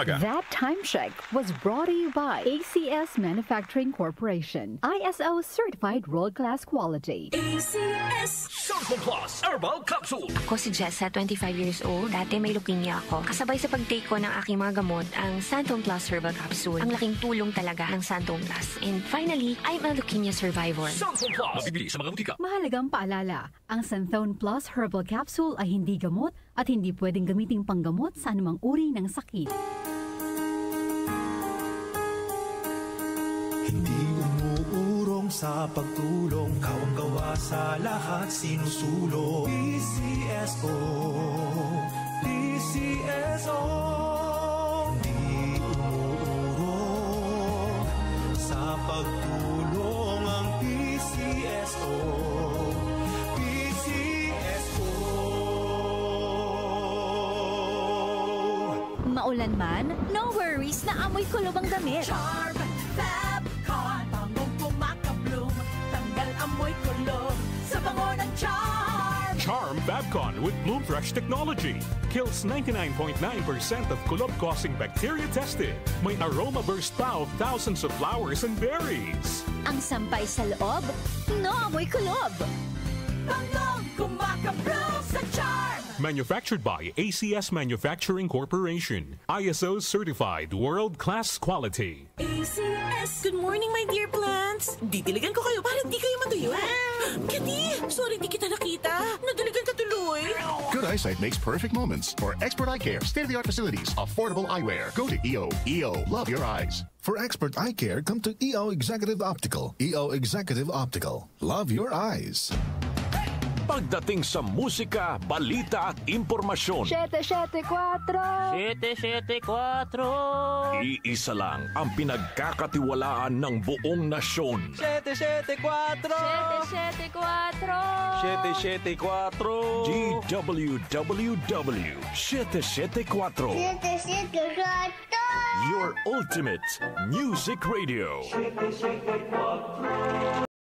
That time check was brought to you by ACS Manufacturing Corporation. ISO certified world-class quality. ACS Santon Plus Herbal Capsule. Ako si Jessa, 25 years old. Dati may leukemia ako. Kasabay sa pag-take ko ng aking mga gamot, ang Santon Plus Herbal Capsule. Ang laking tulong talaga ng Santon Plus. And finally, I'm a leukemia survivor. Santon Plus. Mabibili sa mga butika. Mahalagang paalala, ang Santon Plus Herbal Capsule ay hindi gamot at hindi pwedeng gamiting panggamot sa anumang uri ng sakit. Hindi umuurong sa pagtulong, kawang-gawa sa lahat sinusulong. PCSO, PCSO. Hindi umuurong sa pagtulong ang PCSO, PCSO. Maulan man, no worries na amoy kulob ang damit. Charm Fabcon, bangong kumakabloom, tanggal amoy kulob sa bango ng Charm. Charm Fabcon with Bloom Fresh technology kills 99.9% of kulob-causing bacteria tested. May aroma burst pa of thousands of flowers and berries. Ang sampay sa loob, no amoy kulob. Bangong kumakabloom sa Charm. Manufactured by ACS Manufacturing Corporation. ISO certified world-class quality. ACS. Good morning, my dear plants. Didiligan ko kayo para hindi kayo matuyo. Kitty, sorry di kita nakita. Nadiligan ka tuloy. Good eyesight makes perfect moments. For expert eye care, state-of-the-art facilities, affordable eyewear, go to EO. EO, love your eyes. For expert eye care, come to EO Executive Optical. EO Executive Optical. Love your eyes. Pagdating sa musika, balita at impormasyon, 774. 774. iisa lang ang pinagkakatiwalaan ng buong nasyon. 774. 774. 774. GWWW 774. 774. Your ultimate music radio.